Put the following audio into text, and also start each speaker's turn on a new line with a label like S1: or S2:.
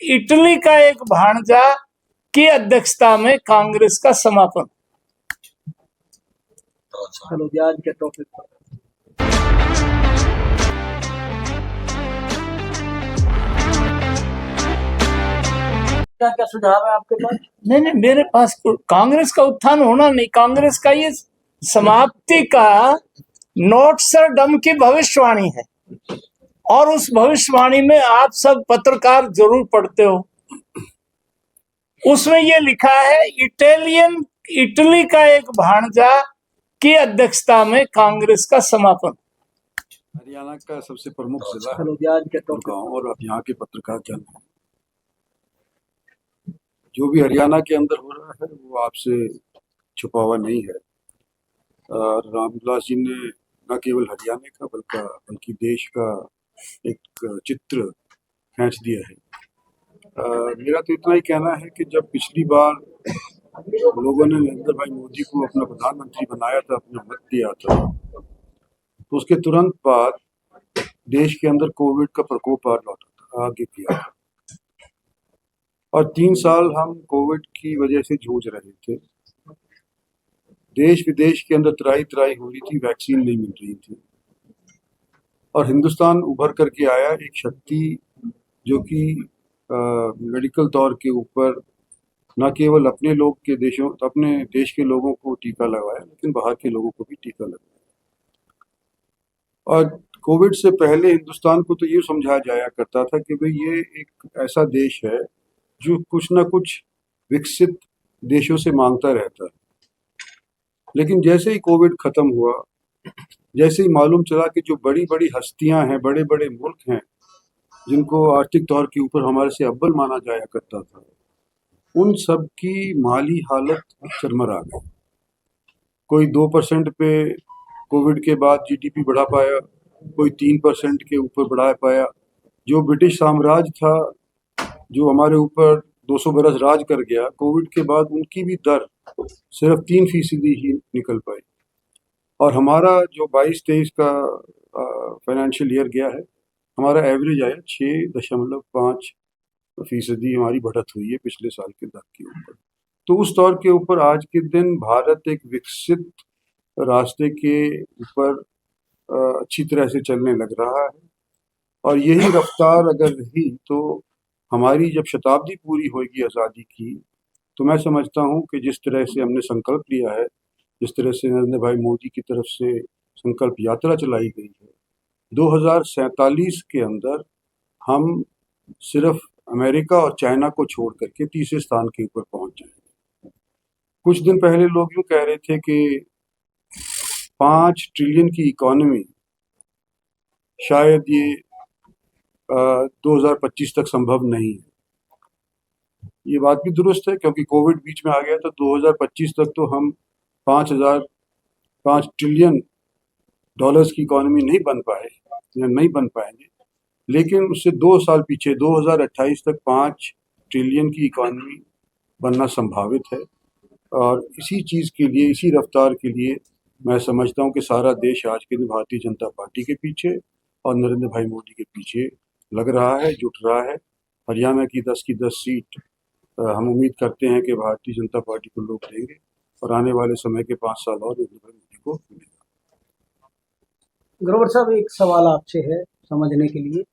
S1: Italy का एक भाणजा की अध्यक्षता में कांग्रेस का समापन।
S2: चलो आज के टॉपिक पर क्या सुझाव है आपके पास?
S1: नहीं, मेरे पास कांग्रेस का उत्थान होना नहीं, कांग्रेस का ये समाप्ति का नोट्सरडम की भविष्यवाणी है और उस भविष्यवाणी में आप सब पत्रकार जरूर पढ़ते हो। उसमें ये लिखा है इटली का एक भाणजा की अध्यक्षता में कांग्रेस का समापन।
S3: हरियाणा का सबसे प्रमुख जिला
S2: चलो आज के टॉपिक
S3: गाँव और अब यहाँ के पत्रकार जन हैं। जो भी हरियाणा के अंदर हो रहा है वो आपसे छुपा हुआ नहीं है। रामविलास जी ने न केवल हरियाणा का बल्कि देश का एक चित्र खींच दिया है। मेरा तो इतना ही कहना है कि जब पिछली बार लोगों ने नरेंद्र भाई मोदी को अपना प्रधानमंत्री बनाया था, अपना मत दिया था, तो उसके तुरंत बाद देश के अंदर कोविड का प्रकोप आगे किया था और 3 साल हम कोविड की वजह से जूझ रहे थे। देश विदेश के अंदर त्राही हो रही थी, वैक्सीन नहीं मिल रही थी और हिंदुस्तान उभर करके आया एक शक्ति जो कि मेडिकल तौर के ऊपर न केवल अपने देश के लोगों को टीका लगाया, लेकिन बाहर के लोगों को भी टीका लगाया। और कोविड से पहले हिंदुस्तान को तो ये समझाया जाया करता था कि भाई ये एक ऐसा देश है जो कुछ ना कुछ विकसित देशों से मांगता रहता है। लेकिन जैसे ही कोविड खत्म हुआ, जैसे ही मालूम चला कि जो बड़ी बड़ी हस्तियां हैं, बड़े बड़े मुल्क हैं जिनको आर्थिक तौर के ऊपर हमारे से अव्वल माना जाया करता था, उन सब की माली हालत चरमरा गई। कोई 2% पे कोविड के बाद जीडीपी बढ़ा पाया, कोई 3% के ऊपर बढ़ा पाया। जो ब्रिटिश साम्राज्य था, जो हमारे ऊपर 200 बरस राज कर गया, कोविड के बाद उनकी भी दर सिर्फ 3% ही निकल पाई। और हमारा जो 22-23 का फाइनेंशियल ईयर गया है, हमारा एवरेज आया 6.5% हमारी बढ़त हुई है पिछले साल के दर के ऊपर। तो उस तौर के ऊपर आज के दिन भारत एक विकसित रास्ते के ऊपर अच्छी तरह से चलने लग रहा है और यही रफ्तार अगर रही तो हमारी जब शताब्दी पूरी होगी आज़ादी की, तो मैं समझता हूँ कि जिस तरह से हमने संकल्प लिया है, जिस तरह से नरेंद्र भाई मोदी की तरफ से संकल्प यात्रा चलाई गई है, 2047 के अंदर हम सिर्फ अमेरिका और चाइना को छोड़ करके तीसरे स्थान के ऊपर पहुंच जाएंगे। कुछ दिन पहले लोग यूँ कह रहे थे कि 5 ट्रिलियन की इकोनॉमी शायद ये 2025 तक संभव नहीं है। ये बात भी दुरुस्त है क्योंकि कोविड बीच में आ गया तो 2025 तक तो हम 5 ट्रिलियन डॉलर्स की इकोनॉमी नहीं बन पाएंगे, लेकिन उससे 2 साल पीछे 2028 तक 5 ट्रिलियन की इकोनॉमी बनना संभावित है। और इसी चीज़ के लिए, इसी रफ्तार के लिए मैं समझता हूँ कि सारा देश आज के दिन भारतीय जनता पार्टी के पीछे और नरेंद्र भाई मोदी के पीछे लग रहा है, जुट रहा है। हरियाणा की 10 की 10 सीट हम उम्मीद करते हैं कि भारतीय जनता पार्टी को लोग देंगे और आने वाले समय के 5 साल और नरेंद्र भाई मोदी को मिलेगा।
S2: ग्रोवर साहब, एक सवाल आपसे है समझने के लिए